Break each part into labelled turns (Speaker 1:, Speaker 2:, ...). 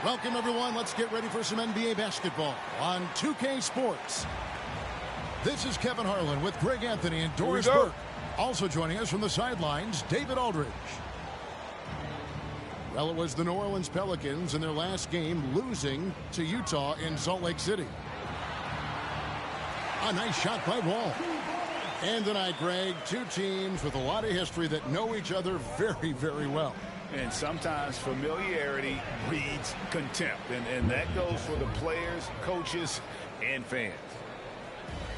Speaker 1: Welcome, everyone. Let's get ready for some NBA basketball on 2K Sports. This is Kevin Harlan with Greg Anthony and Doris Burke. Also joining us from the sidelines, David Aldridge. Well, it was the New Orleans Pelicans in their last game losing to Utah in Salt Lake City. A nice shot by Wall. And tonight, Greg, two teams with a lot of history that know each other very, very well.
Speaker 2: And sometimes familiarity breeds contempt. And that goes for the players, coaches, and fans.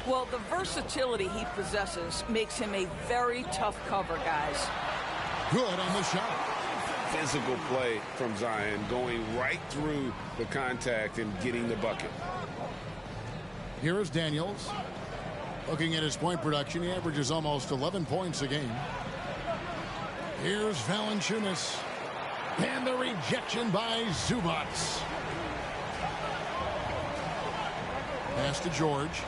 Speaker 3: Well, the versatility he possesses makes him a very tough cover, guys.
Speaker 1: Good on the shot.
Speaker 4: Physical play from Zion, going right through the contact and getting the bucket.
Speaker 1: Here is Daniels. Looking at his point production, he averages almost 11 points a game. Here's Valanciunas. And the rejection by Zubac. Pass to George.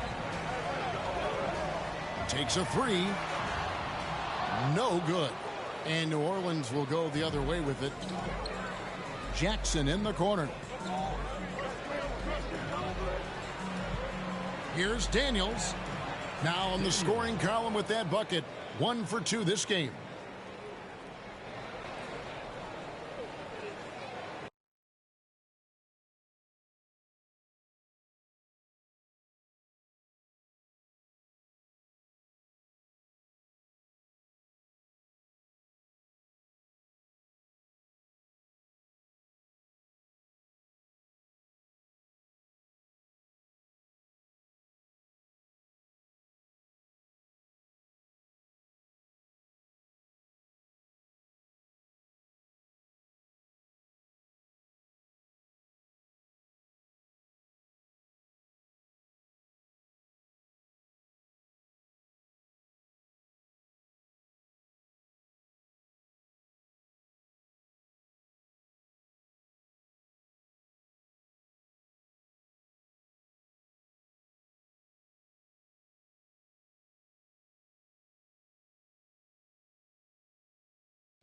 Speaker 1: Takes a three. No good. And New Orleans will go the other way with it. Jackson in the corner. Here's Daniels. Now on the scoring column with that bucket. 1 for 2 this game.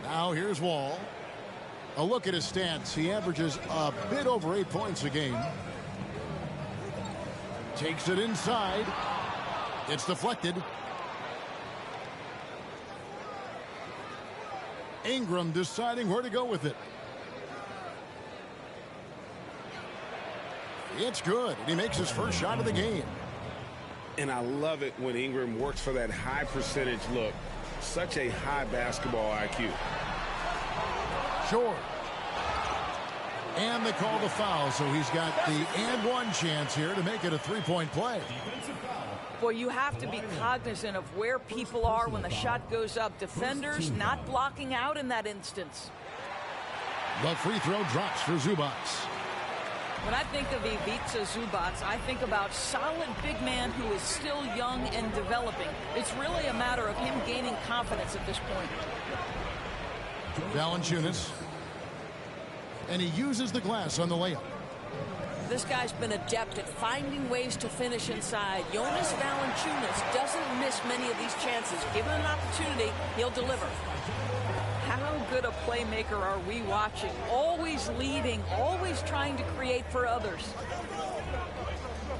Speaker 1: Now here's Wall. A look at his stats. He averages a bit over 8 points a game. Takes it inside. It's deflected. Ingram deciding where to go with it. It's good. And he makes his first shot of the game.
Speaker 4: And I love it when Ingram works for that high percentage look. Such a high basketball IQ.
Speaker 1: Short. And they call the foul, so he's got the and one chance here to make it a three-point play.
Speaker 3: Boy, you have to be cognizant of where people are when the shot goes up. Defenders not blocking out in that instance.
Speaker 1: The free throw drops for Zubac.
Speaker 3: When I think of Ivica Zubac, I think about solid big man who is still young and developing. It's really a matter of him gaining confidence at this point.
Speaker 1: Valanciunas. And he uses the glass on the layup.
Speaker 3: This guy's been adept at finding ways to finish inside. Jonas Valanciunas doesn't miss many of these chances. Given an opportunity, he'll deliver. How good a playmaker are we watching? Always leading, always trying to create for others.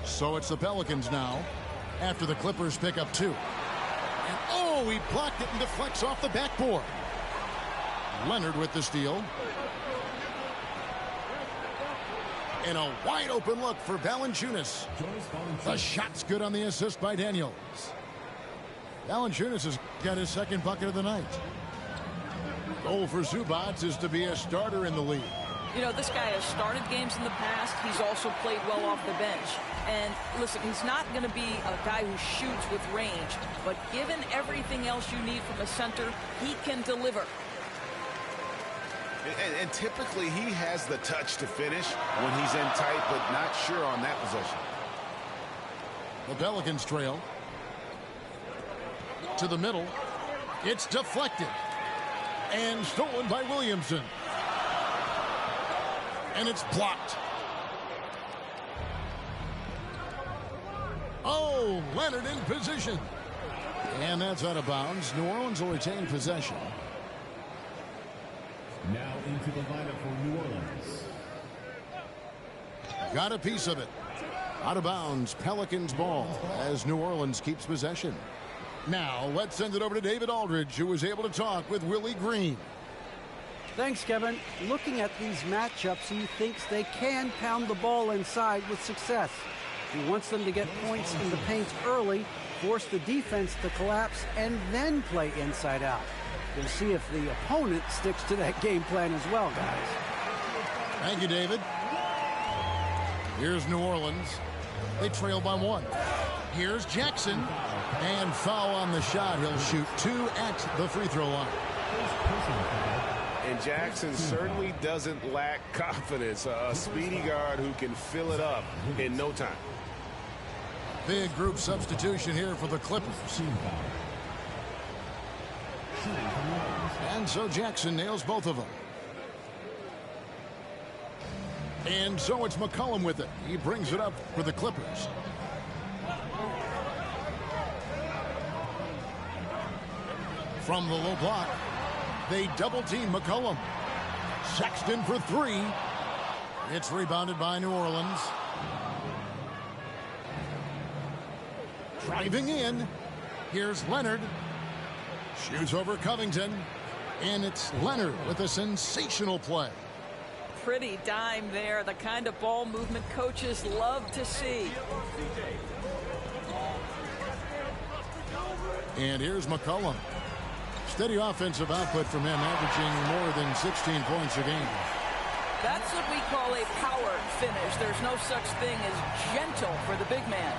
Speaker 1: So it's the Pelicans now, after the Clippers pick up 2. And oh, he blocked it and deflects off the backboard. Leonard with the steal. And a wide open look for Valanciunas. The shot's good on the assist by Daniels. Valanciunas has got his second bucket of the night. Goal for Zubac is to be a starter in the league.
Speaker 3: You know, this guy has started games in the past. He's also played well off the bench. And listen, he's not going to be a guy who shoots with range. But given everything else you need from a center, he can deliver.
Speaker 2: And typically he has the touch to finish when he's in tight, but not sure on that possession.
Speaker 1: The Pelicans trail. To the middle. It's deflected. And stolen by Williamson. And it's blocked. Oh, Leonard in position. And that's out of bounds. New Orleans will retain possession.
Speaker 5: Now into the lineup for New Orleans.
Speaker 1: Got a piece of it. Out of bounds, Pelicans ball as New Orleans keeps possession. Now let's send it over to David Aldridge, who was able to talk with Willie Green.
Speaker 5: Thanks, Kevin. Looking at these matchups, he thinks they can pound the ball inside with success. He wants them to get points in the paint early, force the defense to collapse, and then play inside out. We'll see if the opponent sticks to that game plan as well, guys.
Speaker 1: Thank you, David. Here's New Orleans. They trail by 1. Here's Jackson. And foul on the shot. He'll shoot 2 at the free throw line.
Speaker 4: And Jackson certainly doesn't lack confidence. A speedy guard who can fill it up in no time.
Speaker 1: Big group substitution here for the Clippers. And so Jackson nails both of them. And so it's McCollum with it. He brings it up for the Clippers. From the low block, they double-team McCollum. Sexton for 3. It's rebounded by New Orleans. Driving in. Here's Leonard. Shoots over Covington. And it's Leonard with a sensational play.
Speaker 3: Pretty dime there. The kind of ball movement coaches love to see.
Speaker 1: And here's McCollum. Steady offensive output from him, averaging more than 16 points a game.
Speaker 3: That's what we call a power finish. There's no such thing as gentle for the big man.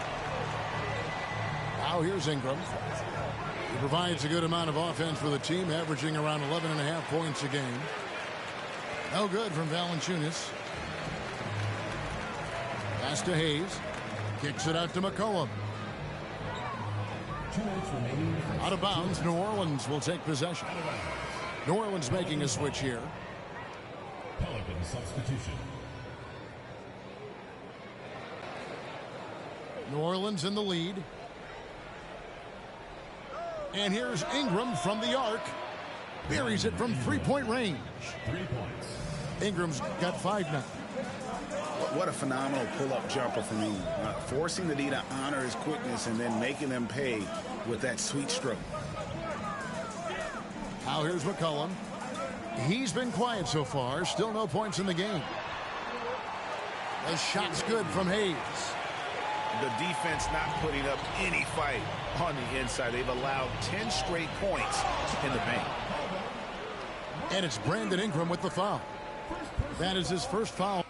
Speaker 1: Now here's Ingram. He provides a good amount of offense for the team, averaging around 11.5 points a game. No good from Valanciunas. Pass to Hayes. Kicks it out to McCollum. Out of bounds, New Orleans will take possession. New Orleans making a switch here.
Speaker 6: Pelican substitution.
Speaker 1: New Orleans in the lead. And here's Ingram from the arc. Buries it from three-point range.
Speaker 6: 3 points.
Speaker 1: Ingram's got 5 now.
Speaker 2: What a phenomenal pull-up jumper from him. Forcing the D to honor his quickness and then making them pay with that sweet stroke.
Speaker 1: Now here's McCollum. He's been quiet so far. Still no points in the game. The shot's good from Hayes.
Speaker 2: The defense not putting up any fight on the inside. They've allowed 10 straight points in the paint.
Speaker 1: And it's Brandon Ingram with the foul. That is his first foul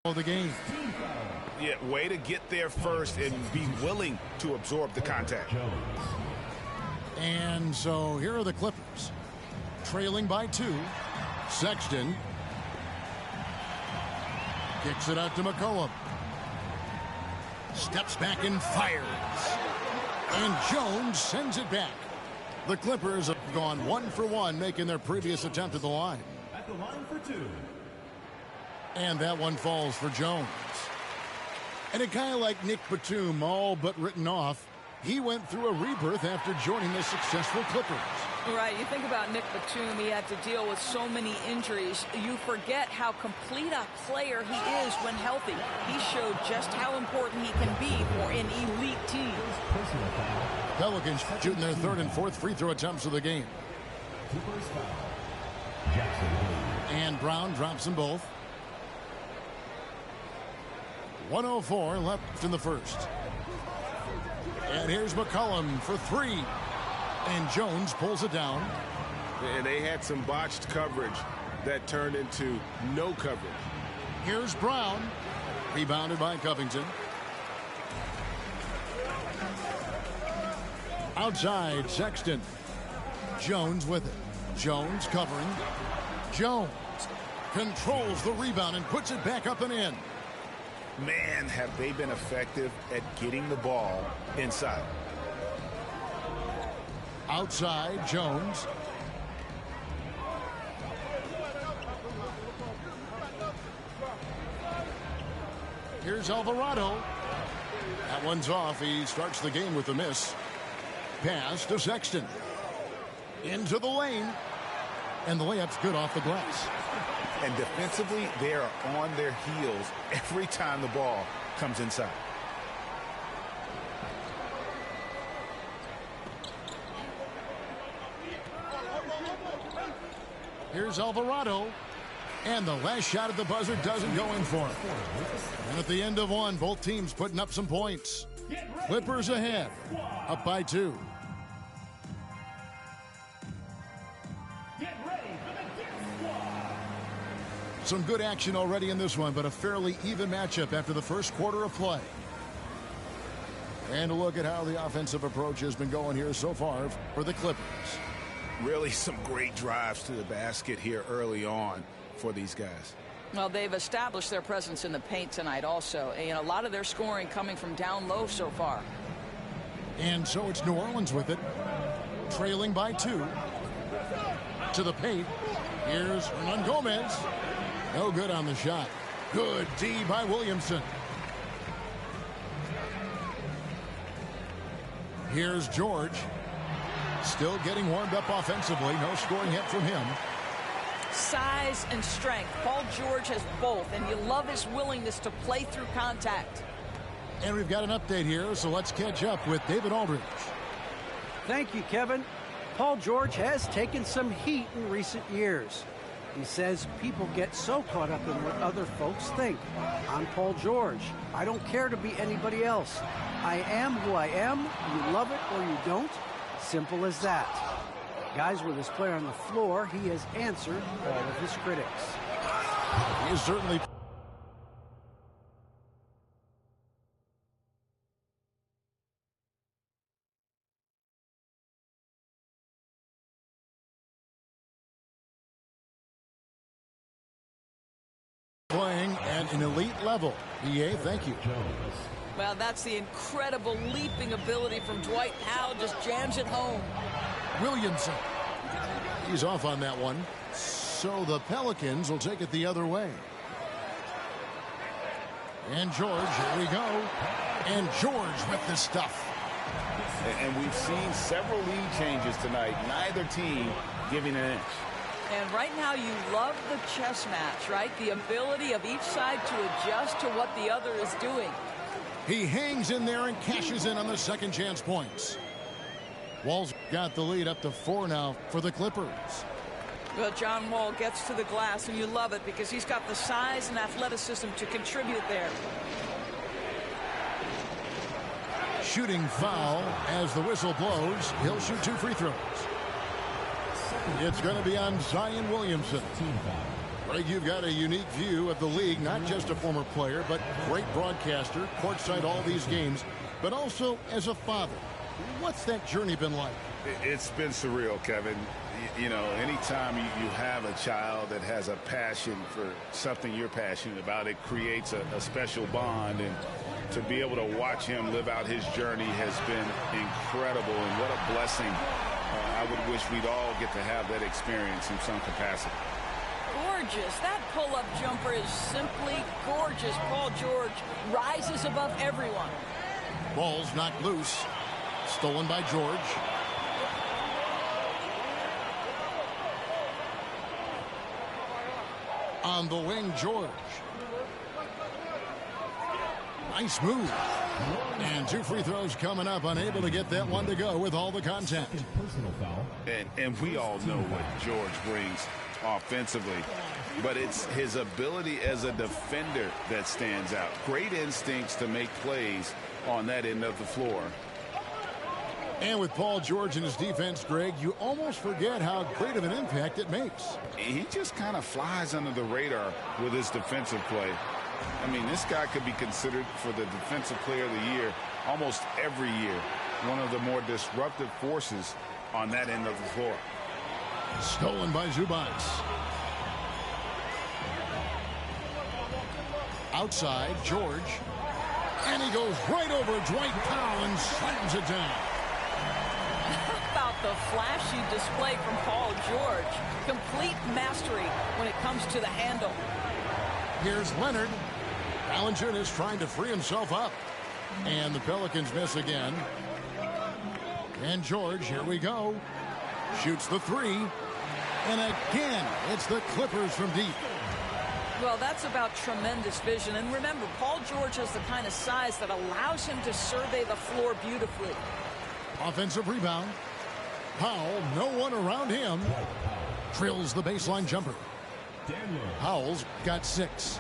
Speaker 1: of the game.
Speaker 2: Yeah, way to get there first and be willing to absorb the contact.
Speaker 1: And so here are the Clippers. Trailing by 2. Sexton. Kicks it out to McCollum. Steps back and fires. And Jones sends it back. The Clippers have gone 1 for 1, making their previous attempt at the line.
Speaker 6: At the line for 2.
Speaker 1: And that one falls for Jones. And a guy like Nick Batum, all but written off, he went through a rebirth after joining the successful Clippers.
Speaker 3: Right, you think about Nick Batum, he had to deal with so many injuries. You forget how complete a player he is when healthy. He showed just how important he can be for an elite team.
Speaker 1: Pelicans shooting their 3rd and 4th free throw attempts of the game. And Brown drops them both. 1:04 left in the first. And here's McCollum for 3. And Jones pulls it down.
Speaker 4: And they had some botched coverage that turned into no coverage.
Speaker 1: Here's Brown. Rebounded by Covington. Outside, Sexton. Jones with it. Jones covering. Jones controls the rebound and puts it back up and in.
Speaker 2: Man, have they been effective at getting the ball inside.
Speaker 1: Outside, Jones. Here's Alvarado. That one's off. He starts the game with a miss. Pass to Sexton. Into the lane. And the layup's good off the glass.
Speaker 2: And defensively, they are on their heels every time the ball comes inside.
Speaker 1: Here's Alvarado. And the last shot at the buzzer doesn't go in for him. And at the end of one, both teams putting up some points. Clippers ahead, up by 2. Some good action already in this one, but a fairly even matchup after the first quarter of play. And a look at how the offensive approach has been going here so far for the Clippers.
Speaker 2: Really some great drives to the basket here early on for these guys.
Speaker 3: Well, they've established their presence in the paint tonight also. And a lot of their scoring coming from down low so far.
Speaker 1: And so it's New Orleans with it, trailing by 2. To the paint. Here's Hernan Gomez. No good on the shot. Good D by Williamson. Here's George. Still getting warmed up offensively. No scoring yet from him.
Speaker 3: Size and strength. Paul George has both, and you love his willingness to play through contact.
Speaker 1: And we've got an update here, so let's catch up with David Aldridge.
Speaker 5: Thank you, Kevin. Paul George has taken some heat in recent years. He says people get so caught up in what other folks think. I'm Paul George. I don't care to be anybody else. I am who I am. You love it or you don't. Simple as that. Guys, with his player on the floor, he has answered all of his critics.
Speaker 1: He is certainly playing at an elite level. EA, thank you.
Speaker 3: Well, that's the incredible leaping ability from Dwight Powell. Just jams it home.
Speaker 1: Williamson. He's off on that one. So the Pelicans will take it the other way. And George, here we go. And George with the stuff.
Speaker 2: And we've seen several lead changes tonight. Neither team giving an inch.
Speaker 3: And right now you love the chess match, right? The ability of each side to adjust to what the other is doing.
Speaker 1: He hangs in there and cashes in on the second chance points. Wall's got the lead up to 4 now for the Clippers.
Speaker 3: Well, John Wall gets to the glass, and you love it because he's got the size and athleticism to contribute there.
Speaker 1: Shooting foul as the whistle blows. He'll shoot 2 free throws. It's going to be on Zion Williamson. Greg, you've got a unique view of the league, not just a former player, but great broadcaster, courtside all these games, but also as a father. What's that journey been like?
Speaker 2: It's been surreal, Kevin. You know, anytime you have a child that has a passion for something you're passionate about, it creates a special bond. And to be able to watch him live out his journey has been incredible. And what a blessing. I would wish we'd all get to have that experience in some capacity.
Speaker 3: Gorgeous. That pull-up jumper is simply gorgeous. Paul George rises above everyone.
Speaker 1: Ball's knocked loose. Stolen by George. On the wing, George. Nice move. And 2 free throws coming up. Unable to get that one to go with all the contact.
Speaker 2: And we all know what George brings offensively, but it's his ability as a defender that stands out. Great instincts to make plays on that end of the floor.
Speaker 1: And with Paul George and his defense, Greg, you almost forget how great of an impact it makes.
Speaker 2: He just kind of flies under the radar with his defensive play. I mean, this guy could be considered for the Defensive Player of the Year almost every year. One of the more disruptive forces on that end of the floor.
Speaker 1: Stolen by Zubac. Outside, George. And he goes right over Dwight Powell and slams it down.
Speaker 3: How about the flashy display from Paul George? Complete mastery when it comes to the handle.
Speaker 1: Here's Leonard. Valanciunas trying to free himself up. And the Pelicans miss again. And George, here we go. Shoots the 3. And again, it's the Clippers from deep.
Speaker 3: Well, that's about tremendous vision. And remember, Paul George has the kind of size that allows him to survey the floor beautifully.
Speaker 1: Offensive rebound. Powell, no one around him. Drills the baseline jumper. Powell's got 6.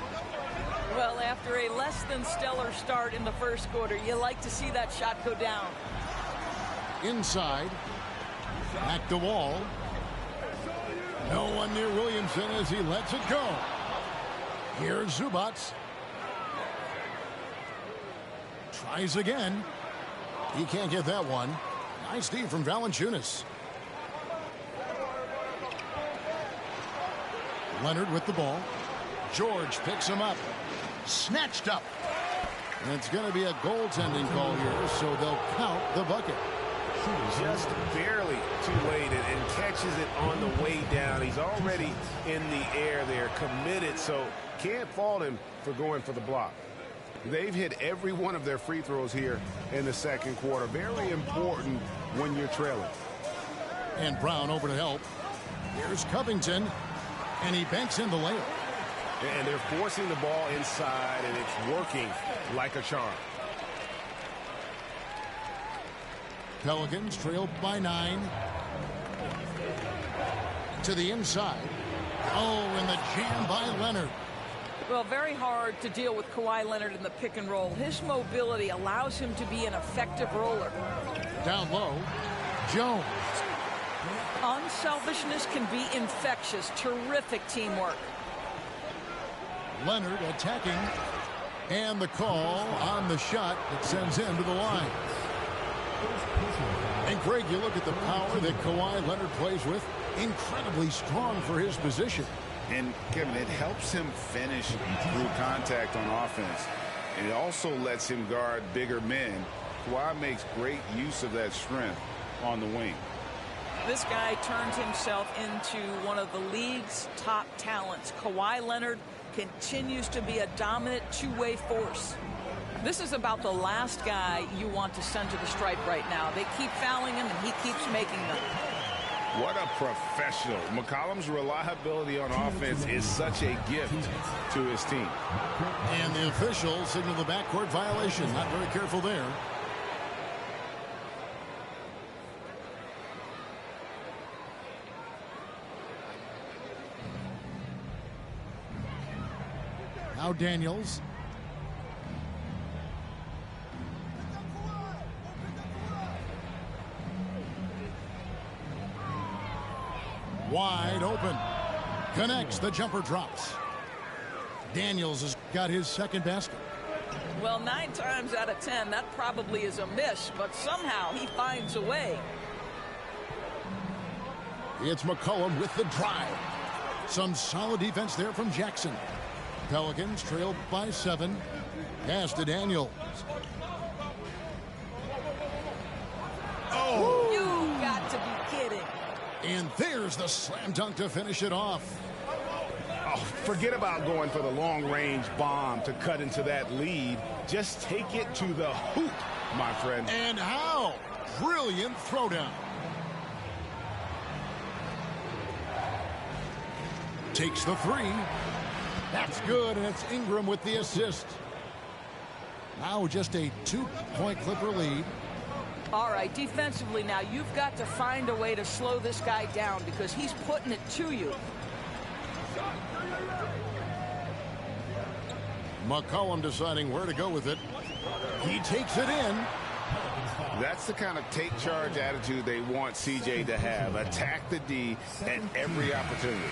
Speaker 3: Well, after a less than stellar start in the first quarter, you like to see that shot go down.
Speaker 1: Inside. Back to Wall. No one near Williamson as he lets it go. Here's Zubats. Tries again. He can't get that one. Nice D from Valanciunas. Leonard with the ball. George picks him up. Snatched up. And it's going to be a goaltending call here, so they'll count the bucket.
Speaker 4: Just barely too late and catches it on the way down. He's already in the air there, committed, so can't fault him for going for the block. They've hit every one of their free throws here in the second quarter. Very important when you're trailing.
Speaker 1: And Brown over to help. Here's Covington, and he banks in the layup.
Speaker 4: And they're forcing the ball inside, and it's working like a charm.
Speaker 1: Pelicans trail by 9. To the inside. Oh, and the jam by Leonard.
Speaker 3: Well, very hard to deal with Kawhi Leonard in the pick and roll. His mobility allows him to be an effective roller.
Speaker 1: Down low, Jones.
Speaker 3: Unselfishness can be infectious. Terrific teamwork.
Speaker 1: Leonard attacking. And the call on the shot that sends him to the line. And Greg, you look at the power that Kawhi Leonard plays with. Incredibly strong for his position.
Speaker 2: And Kevin, it helps him finish through contact on offense. And it also lets him guard bigger men. Kawhi makes great use of that strength on the wing.
Speaker 3: This guy turned himself into one of the league's top talents. Kawhi Leonard continues to be a dominant two-way force. This is about the last guy you want to send to the stripe right now. They keep fouling him, and he keeps making them.
Speaker 2: What a professional. McCollum's reliability on offense is such a gift to his team.
Speaker 1: And the officials signal the backcourt violation. Not very careful there. Now Daniels. Wide open. Connects. The jumper drops. Daniels has got his second basket.
Speaker 3: Well, 9 times out of 10, that probably is a miss, but somehow he finds a way.
Speaker 1: It's McCollum with the drive. Some solid defense there from Jackson. Pelicans trailed by 7. Pass to Daniels.
Speaker 3: Oh! You got to be kidding.
Speaker 1: And there's the slam dunk to finish it off.
Speaker 4: Oh, forget about going for the long-range bomb to cut into that lead. Just take it to the hoop, my friend.
Speaker 1: And how? Brilliant throwdown. Takes the 3. That's good, and it's Ingram with the assist. Now just a 2-point Clipper lead.
Speaker 3: All right, defensively now, you've got to find a way to slow this guy down because he's putting it to you.
Speaker 1: McCollum deciding where to go with it. He takes it in.
Speaker 2: That's the kind of take charge attitude they want CJ to have. Attack the D at every opportunity.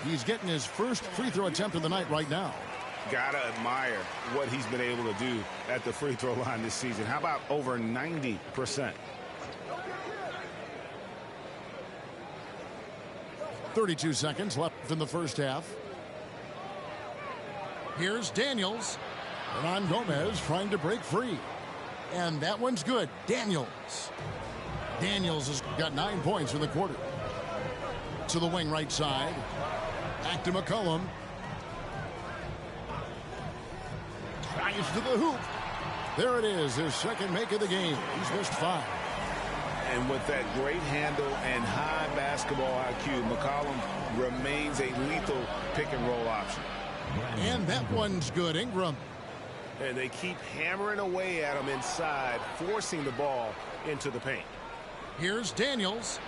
Speaker 1: He's getting his first free throw attempt of the night right now.
Speaker 2: Gotta admire what he's been able to do at the free throw line this season. How about over 90%?
Speaker 1: 32 seconds left in the first half. Here's Daniels. Hernan Gomez trying to break free. And that one's good. Daniels. Daniels has got 9 points in the quarter. To the wing right side. Back to McCollum. Tries to the hoop. There it is, his second make of the game. He's missed 5.
Speaker 2: And with that great handle and high basketball IQ, McCollum remains a lethal pick-and-roll option.
Speaker 1: And that one's good. Ingram.
Speaker 4: And they keep hammering away at him inside, forcing the ball into the paint.
Speaker 1: Here's Daniels.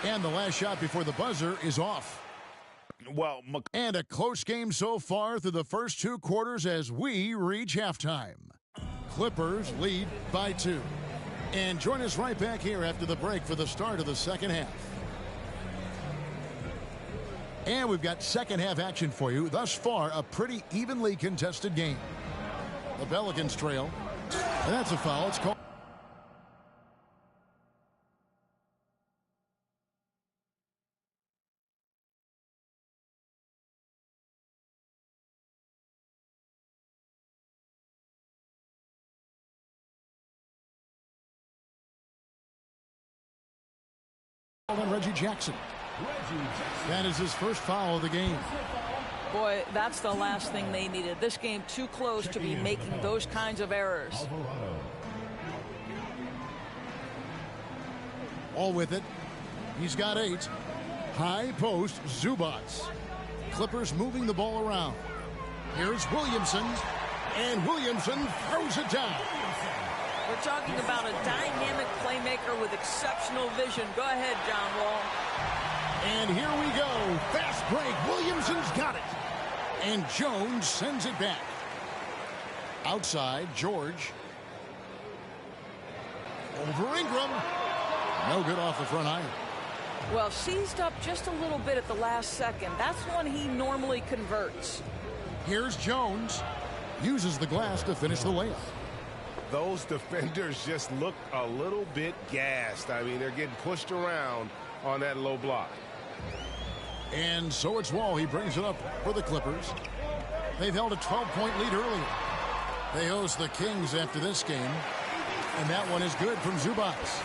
Speaker 1: And the last shot before the buzzer is off.
Speaker 2: Well,
Speaker 1: and a close game so far through the first 2 quarters as we reach halftime. Clippers lead by 2. And join us right back here after the break for the start of the second half. And we've got second half action for you. Thus far, a pretty evenly contested game. The Pelicans trail. And that's a foul. It's called. And Reggie Jackson. That is his first foul of the game.
Speaker 3: Boy, that's the last thing they needed. This game too close to be making those kinds of errors.
Speaker 1: All with it. He's got 8. High post, Zubats. Clippers moving the ball around. Here's Williamson. And Williamson throws it down.
Speaker 3: We're talking about a dynamic playmaker with exceptional vision. Go ahead, John Wall.
Speaker 1: And here we go. Fast break. Williamson's got it. And Jones sends it back. Outside, George. Over Ingram. No good off the front iron.
Speaker 3: Well, seized up just a little bit at the last second. That's when he normally converts.
Speaker 1: Here's Jones. Uses the glass to finish the layup.
Speaker 4: Those defenders just look a little bit gassed. I mean, they're getting pushed around on that low block.
Speaker 1: And so it's Wall. He brings it up for the Clippers. They've held a 12-point lead earlier. They host the Kings after this game. And that one is good from Zubats.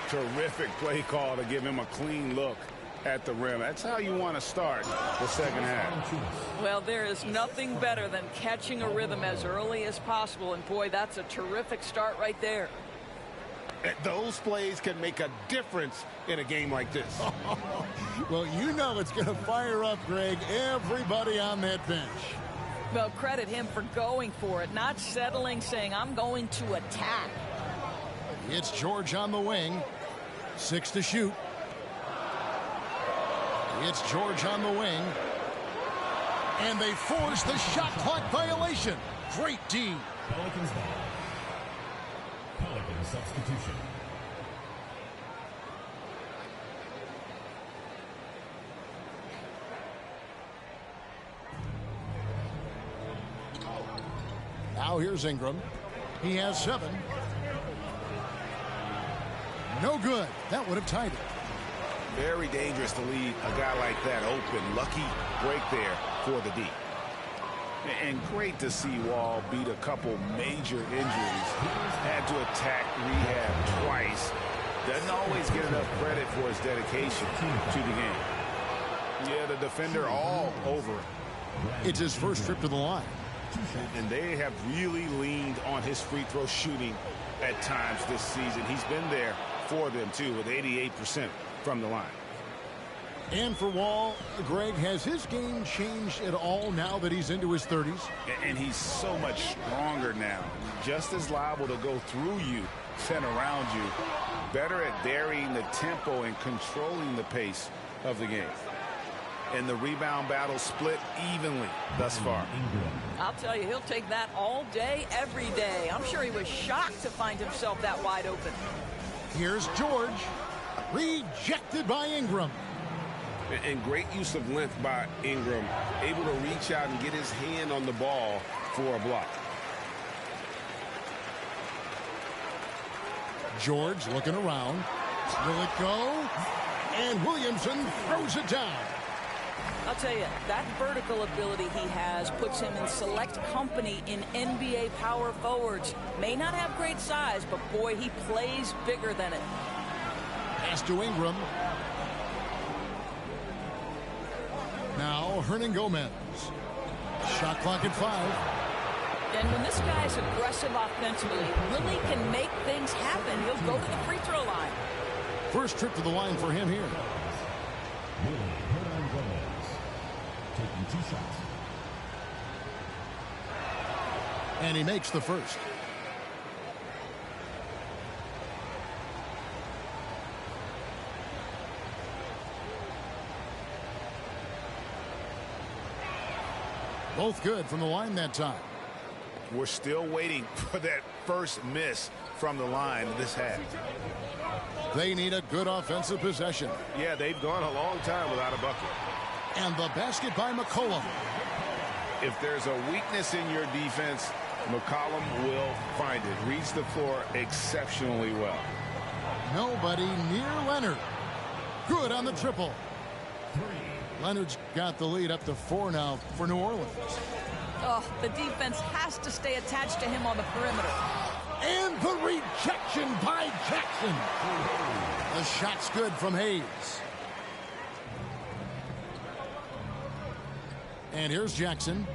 Speaker 2: Terrific play call to give him a clean look at the rim. That's how you want to start the second half.
Speaker 3: Well, there is nothing better than catching a rhythm as early as possible. And, boy, that's a terrific start right there.
Speaker 4: Those plays can make a difference in a game like this.
Speaker 1: Well, you know it's going to fire up, Greg, everybody on that bench.
Speaker 3: Well, credit him for going for it, not settling, saying, I'm going to attack.
Speaker 1: It's George on the wing. 6 to shoot. It's George on the wing. And they force the shot clock violation. Great D.
Speaker 6: Pelicans ball. Pelicans substitution.
Speaker 1: Now here's Ingram. He has 7. No good. That would have tied it.
Speaker 4: Very dangerous to leave a guy like that open. Lucky break there for the D.
Speaker 2: And great to see Wall beat a couple major injuries. Had to attack rehab twice. Doesn't always get enough credit for his dedication to the game. Yeah, the defender all over him.
Speaker 1: It's his first trip to the line.
Speaker 2: And they have really leaned on his free throw shooting at times this season. He's been there for them, too, with 88% from the line.
Speaker 1: And for Wall, Greg, has his game changed at all now that he's into his 30s?
Speaker 2: And he's so much stronger now. Just as liable to go through you than around you. Better at varying the tempo and controlling the pace of the game. And the rebound battle split evenly thus far.
Speaker 3: I'll tell you, he'll take that all day, every day. I'm sure he was shocked to find himself that wide open.
Speaker 1: Here's George. Rejected by Ingram.
Speaker 4: And great use of length by Ingram. Able to reach out and get his hand on the ball for a block.
Speaker 1: George looking around. Will it go? And Williamson throws it down.
Speaker 3: I'll tell you, that vertical ability he has puts him in select company in NBA power forwards. May not have great size, but boy, he plays bigger than it.
Speaker 1: Pass to Ingram. Now Hernan Gomez. Shot clock at 5.
Speaker 3: And when this guy is aggressive offensively, really can make things happen. He'll go to the free throw line.
Speaker 1: First trip to the line for him here.
Speaker 6: Taking 2 shots.
Speaker 1: And he makes the first. Both good from the line that time.
Speaker 2: We're still waiting for that first miss from the line this half.
Speaker 1: They need a good offensive possession.
Speaker 4: Yeah, they've gone a long time without a bucket.
Speaker 1: And the basket by McCollum.
Speaker 2: If there's a weakness in your defense, McCollum will find it. Reads the floor exceptionally well.
Speaker 1: Nobody near Leonard. Good on the triple. Leonard's got the lead up to 4 now for New Orleans.
Speaker 3: Oh, the defense has to stay attached to him on the perimeter.
Speaker 1: And the rejection by Jackson. The shot's good from Hayes. And here's Jackson.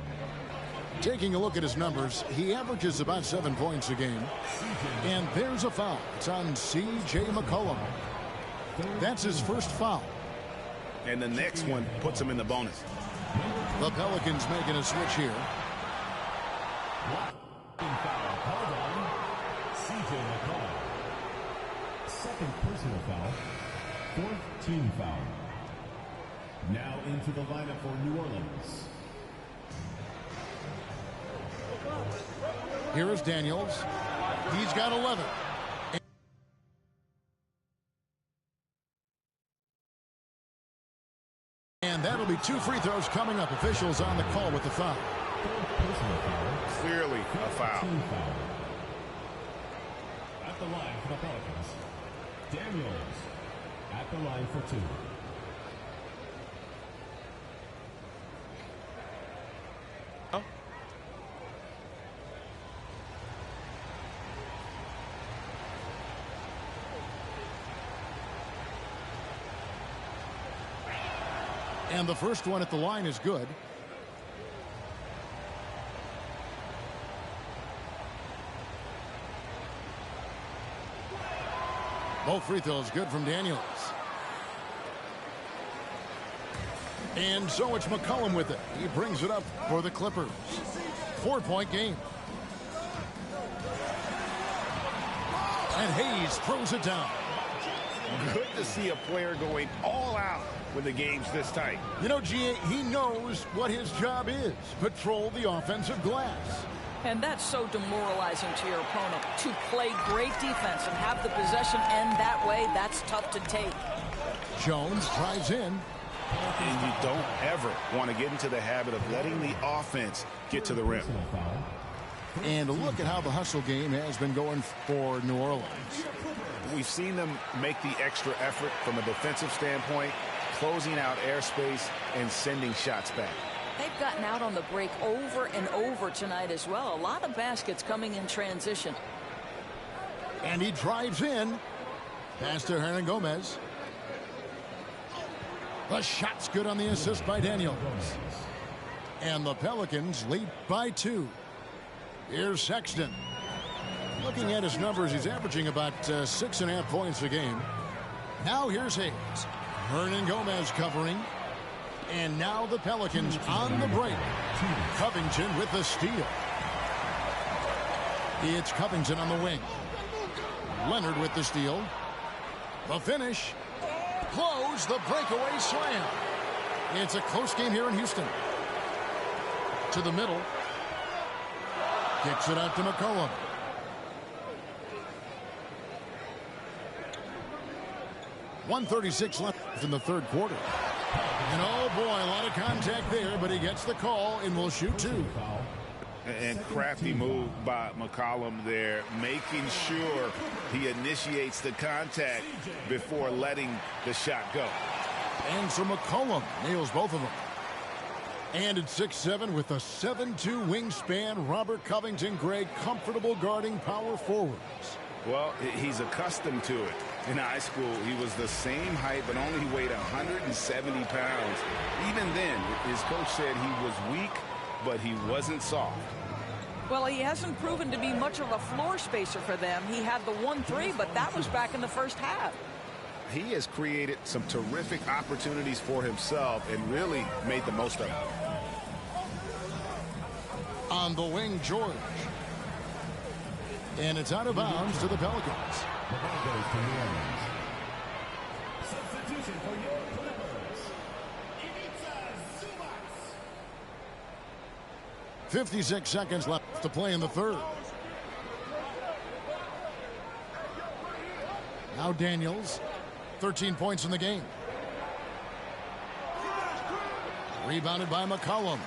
Speaker 1: Taking a look at his numbers, he averages about 7 points a game. And there's a foul. It's on C.J. McCollum. That's his first foul.
Speaker 2: And the next one puts him in the bonus.
Speaker 1: The Pelicans making a switch here.
Speaker 6: C.J. McCollum. Second personal foul. 4th team foul. Now into the lineup for New Orleans.
Speaker 1: Here is Daniels. He's got 11. And that'll be 2 free throws coming up. Officials on the call with the foul.
Speaker 2: Clearly a foul.
Speaker 6: At the line for the Pelicans, Daniels at the line for 2.
Speaker 1: And the first one at the line is good. Both free throws good from Daniels. And so it's McCollum with it. He brings it up for the Clippers. 4-point game. And Hayes throws it down.
Speaker 2: Good to see a player going all out when the game's this tight.
Speaker 1: You know, G.A., he knows what his job is. Patrol the offensive glass.
Speaker 3: And that's so demoralizing to your opponent. To play great defense and have the possession end that way, that's tough to take.
Speaker 1: Jones drives in.
Speaker 2: And you don't ever want to get into the habit of letting the offense get to the rim.
Speaker 1: And look at how the hustle game has been going for New Orleans.
Speaker 2: We've seen them make the extra effort from a defensive standpoint, closing out airspace and sending shots back.
Speaker 3: They've gotten out on the break over and over tonight as well. A lot of baskets coming in transition.
Speaker 1: And he drives in. Pass to Hernan Gomez. The shot's good on the assist by Daniels. And the Pelicans lead by 2. Here's Sexton. Looking at his numbers, he's averaging about 6.5 points a game. Now here's Hayes. Hernan Gomez covering. And now the Pelicans on the break. Covington with the steal. It's Covington on the wing. Leonard with the steal. The finish. Close the breakaway slam. It's a close game here in Houston. To the middle. Kicks it out to McCollum. .136 left in the third quarter. And oh boy, a lot of contact there, but he gets the call and will shoot 2.
Speaker 2: And crafty move by McCollum there, making sure he initiates the contact before letting the shot go.
Speaker 1: And so McCollum nails both of them. And at 6'7" with a 7'2" wingspan, Robert Covington, Greg, comfortable guarding power forwards.
Speaker 2: Well, he's accustomed to it. In high school, he was the same height, but only weighed 170 pounds. Even then, his coach said he was weak, but he wasn't soft.
Speaker 3: Well, he hasn't proven to be much of a floor spacer for them. He had the 1-3, but that was back in the first half.
Speaker 2: He has created some terrific opportunities for himself and really made the most of it.
Speaker 1: On the wing, George. And it's out of bounds to the Pelicans.
Speaker 6: The ball goes to New Orleans. Substitution for your Clippers. Ivica Zubac.
Speaker 1: 56 seconds left to play in the third. Now Daniels, 13 points in the game. Rebounded by McCollum.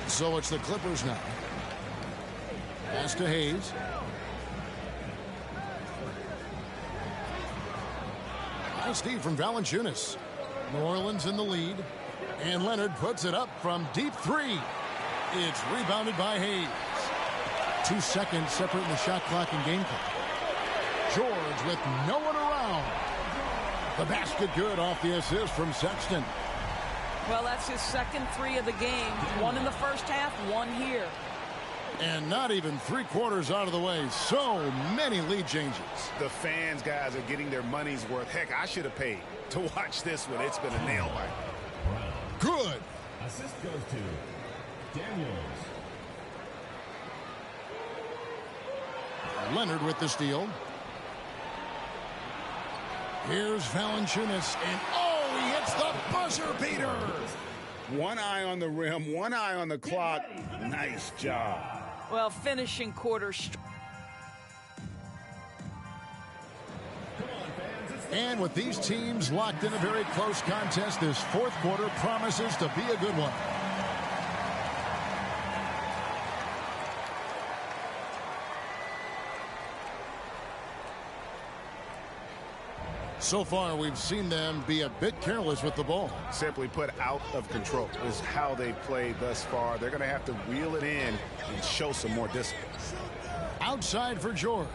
Speaker 1: So it's the Clippers now. Pass to Hayes. Nice D from Valanciunas. New Orleans in the lead. And Leonard puts it up from deep three. It's rebounded by Hayes. 2 seconds separating the shot clock and game clock. George with no one around. The basket good off the assist from Sexton.
Speaker 3: Well, that's his second 3 of the game. 1 in the first half, 1 here.
Speaker 1: And not even 3/4 out of the way. So many lead changes.
Speaker 2: The fans, guys, are getting their money's worth. Heck, I should have paid to watch this one. It's been a nail biter.
Speaker 1: Good.
Speaker 6: Assist goes to Daniels.
Speaker 1: Leonard with the steal. Here's Valanciunas, and oh, he hits the buzzer beater.
Speaker 2: One eye on the rim, one eye on the clock. Nice job.
Speaker 3: Well, finishing quarters.
Speaker 1: And with these teams locked in a very close contest, this fourth quarter promises to be a good one. So far, we've seen them be a bit careless with the ball.
Speaker 2: Simply put, out of control is how they've played thus far. They're going to have to reel it in and show some more discipline.
Speaker 1: Outside for George.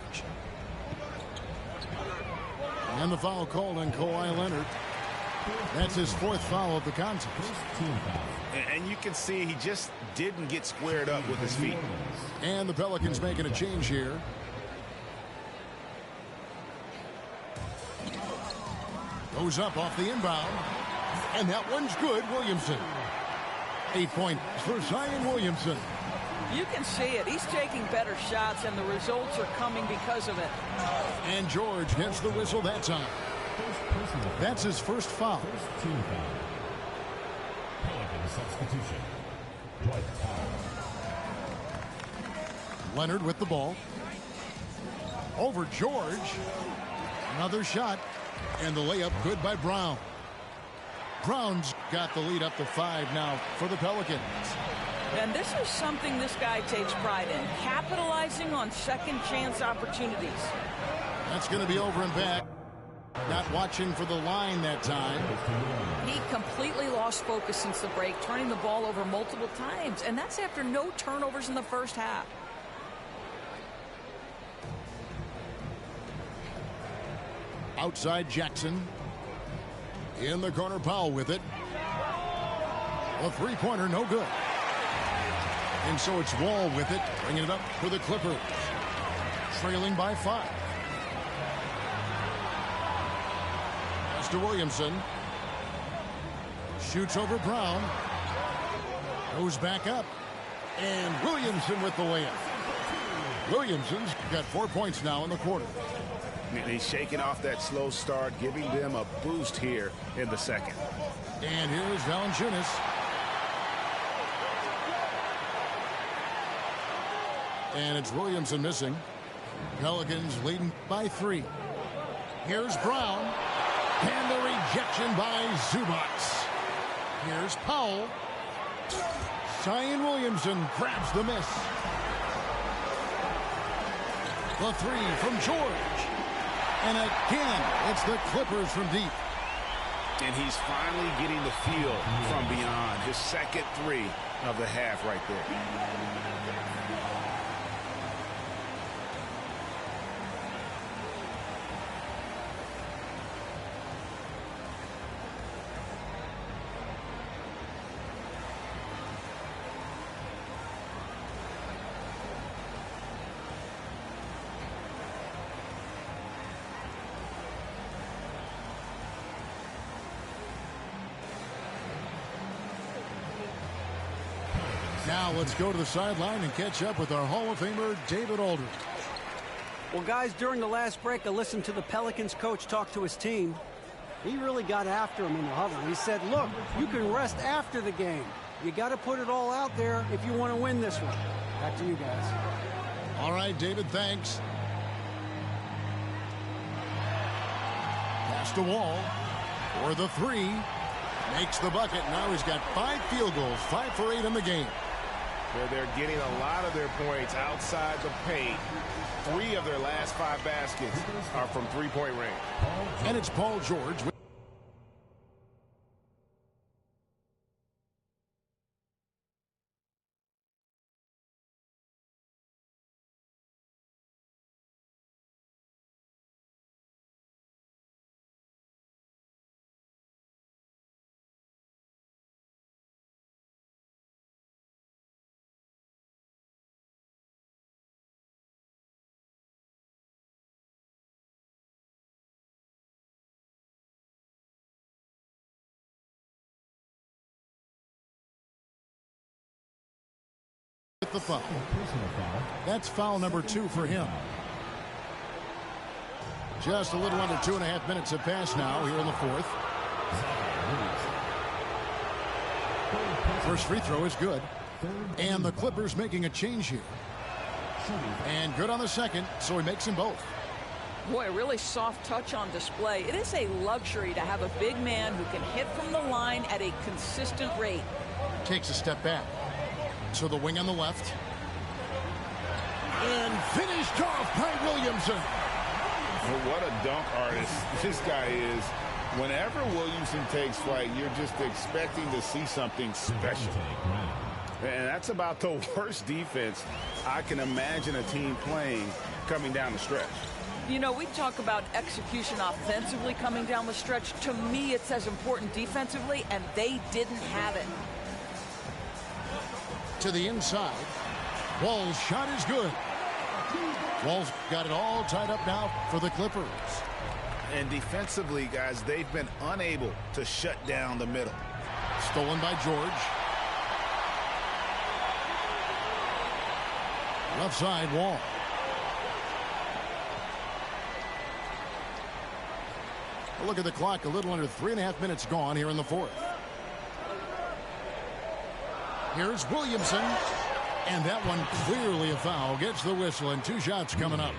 Speaker 1: And the foul called on Kawhi Leonard. That's his 4th foul of the contest.
Speaker 2: And you can see he just didn't get squared up with his feet.
Speaker 1: And the Pelicans making a change here. Goes up off the inbound. And that one's good, Williamson. 8 points for Zion Williamson.
Speaker 3: You can see it. He's taking better shots, and the results are coming because of it.
Speaker 1: And George gets the whistle that time. That's his first foul.
Speaker 6: First team foul. Pelican substitution. Dwight Powell.
Speaker 1: Leonard with the ball. Over George. Another shot. And the layup good by Brown. Brown's got the lead up to 5 now for the Pelicans.
Speaker 3: And this is something this guy takes pride in, capitalizing on second chance opportunities.
Speaker 1: That's going to be over and back. Not watching for the line that time.
Speaker 3: He completely lost focus since the break, turning the ball over multiple times. And that's after no turnovers in the first half.
Speaker 1: Outside Jackson. In the corner, Powell with it. A three-pointer, no good. And so it's Wall with it, bringing it up for the Clippers. Trailing by 5. Pass to Williamson. Shoots over Brown. Goes back up. And Williamson with the layup. Williamson's got 4 points now in the quarter.
Speaker 2: He's shaking off that slow start, giving them a boost here in the second.
Speaker 1: And here's Valanciunas. And it's Williamson missing. Pelicans leading by 3. Here's Brown. And the rejection by Zubac. Here's Powell. Zion Williamson grabs the miss. The 3 from George. And again, it's the Clippers from deep.
Speaker 2: And he's finally getting the feel from beyond. His second 3 of the half right there.
Speaker 1: Now let's go to the sideline and catch up with our Hall of Famer, David Aldridge.
Speaker 5: Well, guys, during the last break, I listened to the Pelicans coach talk to his team. He really got after him in the huddle. He said, look, you can rest after the game. You got to put it all out there if you want to win this one. Back to you guys.
Speaker 1: All right, David, thanks. Pass to Wall for the three. Makes the bucket. Now he's got 5 field goals, 5 for 8 in the game.
Speaker 4: Where they're getting a lot of their points outside the paint. 3 of their last 5 baskets are from three-point range.
Speaker 1: And it's Paul George. The foul. That's foul number 2 for him. Just a little under 2.5 minutes have passed now here in the 4th. First free throw is good. And the Clippers making a change here. And good on the second, so he makes them both.
Speaker 3: Boy, a really soft touch on display. It is a luxury to have a big man who can hit from the line at a consistent rate.
Speaker 1: Takes a step back. To the wing on the left. And finished off by Williamson.
Speaker 2: Well, what a dunk artist this guy is. Whenever Williamson takes flight, you're just expecting to see something special. And that's about the worst defense I can imagine a team playing coming down the stretch.
Speaker 3: You know, we talk about execution offensively coming down the stretch. To me, it's as important defensively, and they didn't have it.
Speaker 1: To the inside. Wall's shot is good. Wall's got it all tied up now for the Clippers.
Speaker 2: And defensively, guys, they've been unable to shut down the middle.
Speaker 1: Stolen by George. Left side, Wall. A look at the clock. A little under 3.5 minutes gone here in the 4th. Here's Williamson. And that one clearly a foul. Gets the whistle, and 2 shots coming up.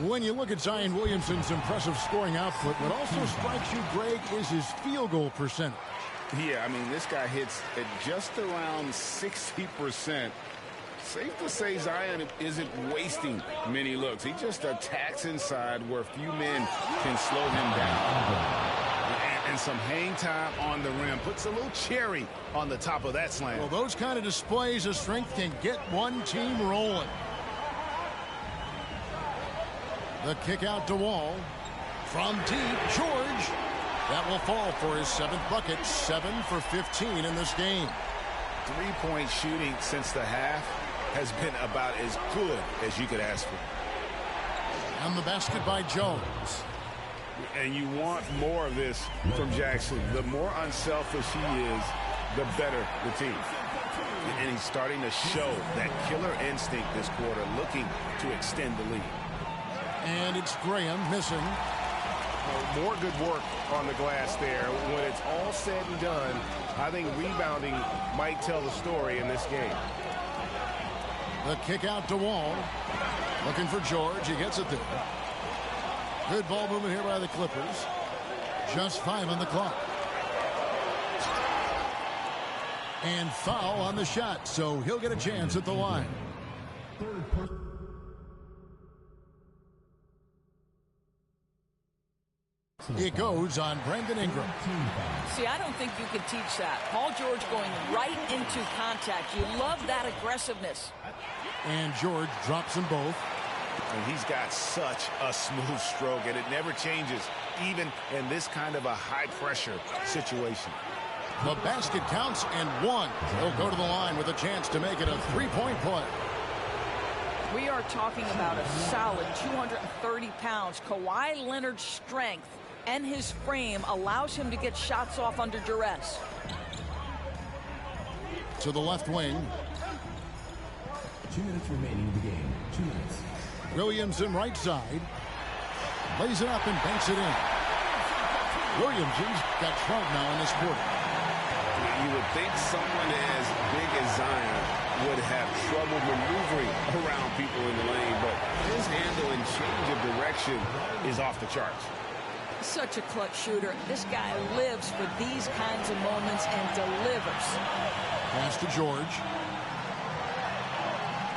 Speaker 1: When you look at Zion Williamson's impressive scoring output, what also strikes you, Greg, is his field goal percentage.
Speaker 2: Yeah, I mean, this guy hits at just around 60%. Safe to say Zion isn't wasting many looks. He just attacks inside where few men can slow him down. And some hang time on the rim. Puts a little cherry on the top of that slam.
Speaker 1: Well, those kind of displays of strength can get one team rolling. The kick out to Wall. From deep, George. That will fall for his 7th bucket. 7 for 15 in this game.
Speaker 2: 3-point shooting since the half has been about as good as you could ask for.
Speaker 1: And the basket by Jones.
Speaker 2: And you want more of this from Jackson. The more unselfish he is, the better the team. And he's starting to show that killer instinct this quarter, looking to extend the lead.
Speaker 1: And it's Graham missing.
Speaker 4: Well, more good work on the glass there. When it's all said and done, I think rebounding might tell the story in this game.
Speaker 1: The kick out to Wall. Looking for George. He gets it there. Good ball movement here by the Clippers. Just 5 on the clock. And foul on the shot, so he'll get a chance at the line. It goes on Brandon Ingram.
Speaker 3: See, I don't think you can teach that. Paul George going right into contact. You love that aggressiveness.
Speaker 1: And George drops them both.
Speaker 2: And he's got such a smooth stroke, and it never changes, even in this kind of a high-pressure situation.
Speaker 1: The basket counts, and 1. He'll go to the line with a chance to make it a 3-point play.
Speaker 3: We are talking about a solid 230 pounds. Kawhi Leonard's strength and his frame allows him to get shots off under duress.
Speaker 1: to the left wing.
Speaker 6: 2 minutes remaining in the game. 2 minutes.
Speaker 1: Williamson right side. Lays it up and banks it in. Williamson's got 12 now in this quarter.
Speaker 4: You would think someone as big as Zion would have trouble maneuvering around people in the lane, but his handle and change of direction is off the charts.
Speaker 3: Such a clutch shooter. This guy lives for these kinds of moments and delivers.
Speaker 1: Pass to George.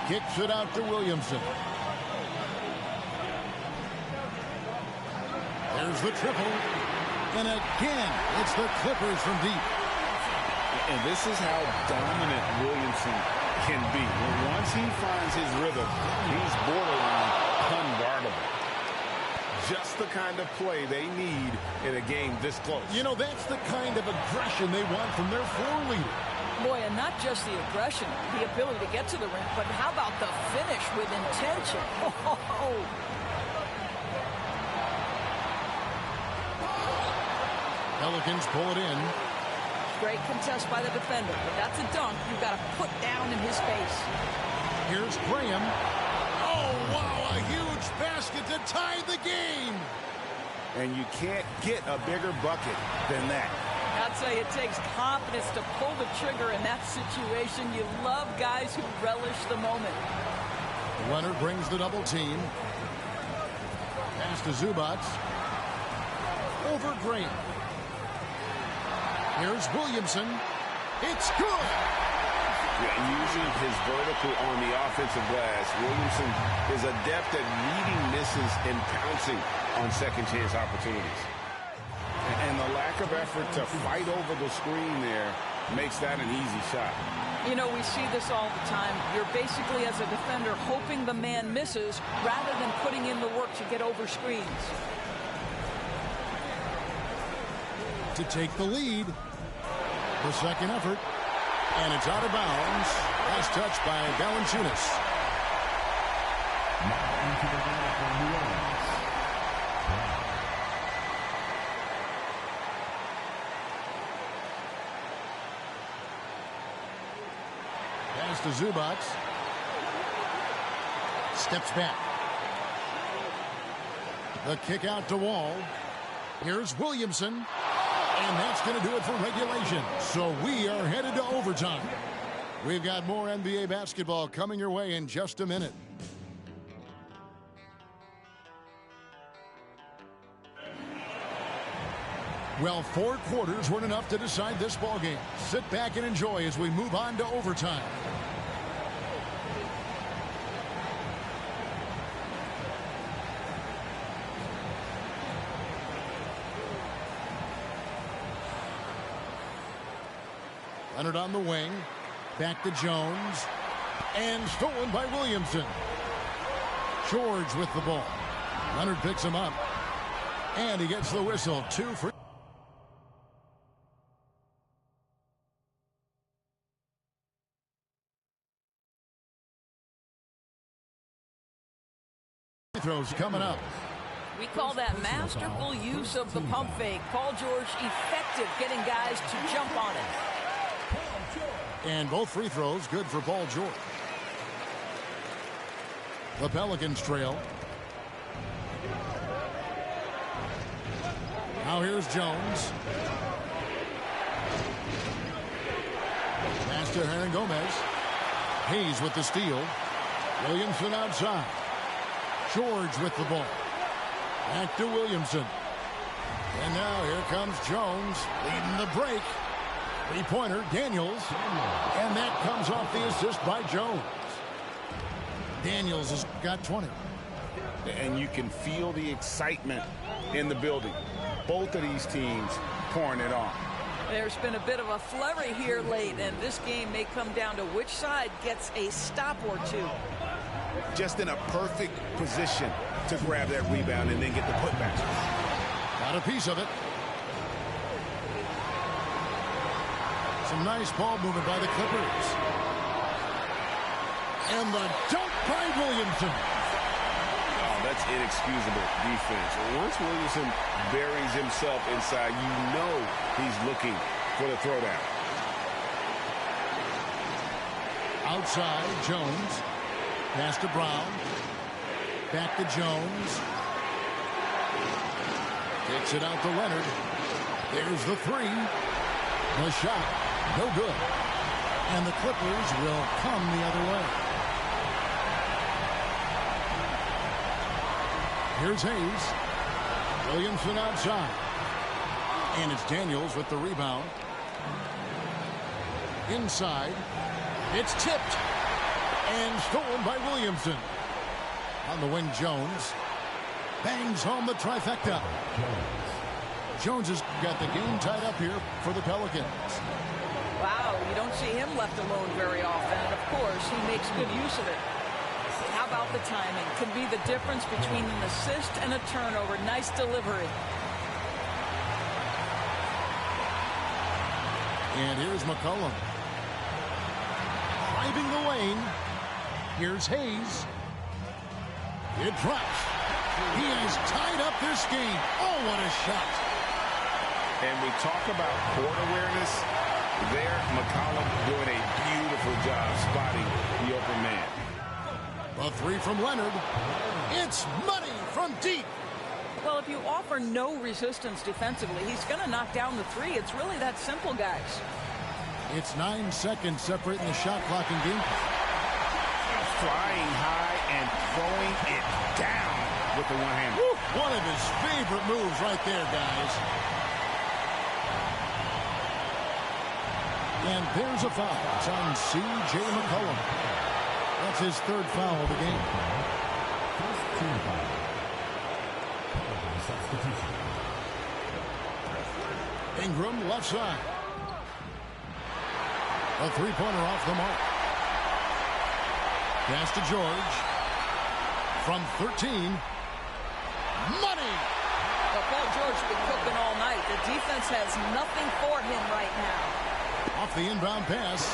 Speaker 1: Kicks it out to Williamson. There's the triple. And again, it's the Clippers from deep.
Speaker 2: And this is how dominant Williamson can be. Once he finds his rhythm, he's borderline unguardable. Just the kind of play they need in a game this close.
Speaker 1: You know, that's the kind of aggression they want from their floor leader.
Speaker 3: Boy, and not just the aggression, the ability to get to the rim, but how about the finish with intention? Oh.
Speaker 1: Pelicans pull it in.
Speaker 3: Great contest by the defender, but that's a dunk you've got to put down in his face.
Speaker 1: Here's Graham. Oh, wow, a huge basket to tie the game.
Speaker 2: And you can't get a bigger bucket than that.
Speaker 3: I'd say it takes confidence to pull the trigger in that situation. You love guys who relish the moment.
Speaker 1: Leonard brings the double team. Pass to Zubac. Over Graham. Here's Williamson. It's good.
Speaker 2: Yeah, using his vertical on the offensive glass, Williamson is adept at reading misses and pouncing on second chance opportunities. And the lack of effort to fight over the screen there makes that an easy shot.
Speaker 3: You know, we see this all the time. You're basically, as a defender, hoping the man misses rather than putting in the work to get over screens.
Speaker 1: To take the lead. The second effort. And it's out of bounds. Nice touch by Valanciunas.
Speaker 6: Now into the lineup for New Orleans.
Speaker 1: Pass to Zubac. Steps back. The kick out to Wall. Here's Williamson. And that's going to do it for regulation. So we are headed to overtime. We've got more NBA basketball coming your way in just a minute. Well, 4 quarters weren't enough to decide this ballgame. Sit back and enjoy as we move on to overtime. Leonard on the wing. Back to Jones. And stolen by Williamson. George with the ball. Leonard picks him up. And he gets the whistle. 2 free throws coming up.
Speaker 3: We call that masterful use of the pump fake. Paul George effective getting guys to jump on it.
Speaker 1: And both free throws good for Paul George. The Pelicans trail. Now here's Jones. Pass to Hernan-Gomez. Hayes with the steal. Williamson outside. George with the ball. Back to Williamson. And now here comes Jones leading the break. Three-pointer, Daniels. And that comes off the assist by Jones. Daniels has got 20.
Speaker 2: And you can feel the excitement in the building. Both of these teams pouring it on.
Speaker 3: There's been a bit of a flurry here late, and this game may come down to which side gets a stop or two.
Speaker 2: Just in a perfect position to grab that rebound and then get the putback.
Speaker 1: Got a piece of it. Some nice ball movement by the Clippers. And the dunk by Williamson.
Speaker 2: Oh, that's inexcusable defense. Once Williamson buries himself inside, you know he's looking for the throwdown.
Speaker 1: Outside, Jones. Pass to Brown. Back to Jones. Takes it out to Leonard. There's the three. The shot, no good. And the Clippers will come the other way. Here's Hayes. Williamson outside. And it's Daniels with the rebound. Inside. It's tipped. And stolen by Williamson. On the wing, Jones. Bangs home the trifecta. Jones has got the game tied up here for the Pelicans.
Speaker 3: Wow, you don't see him left alone very often. And, of course, he makes good use of it. How about the timing? Could be the difference between an assist and a turnover. Nice delivery.
Speaker 1: And here's McCollum. Driving the lane. Here's Hayes. It drops. He has tied up this game. Oh, what a shot.
Speaker 2: And we talk about court awareness. There, McCollum doing a beautiful job spotting the open man.
Speaker 1: A three from Leonard. It's money from deep.
Speaker 3: Well, if you offer no resistance defensively, he's going to knock down the three. It's really that simple, guys.
Speaker 1: It's 9 seconds separating the shot clock and game clock.
Speaker 2: Flying high and throwing it down with the one-hand.
Speaker 1: One of his favorite moves right there, guys. And there's a foul. It's on C.J. McCollum. That's his third foul of the game.
Speaker 6: First team foul. Substitution.
Speaker 1: Ingram left side. A three-pointer off the mark. Pass to George. From 13. Money!
Speaker 3: Well, Paul George's been cooking all night. The defense has nothing for him right now.
Speaker 1: Off the inbound pass.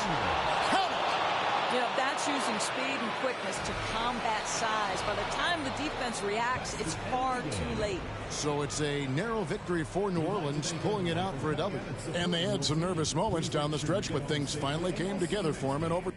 Speaker 1: Count it!
Speaker 3: You know, that's using speed and quickness to combat size. By the time the defense reacts, it's far too late.
Speaker 1: So it's a narrow victory for New Orleans, pulling it out for a W. And they had some nervous moments down the stretch, but things finally came together for them in over.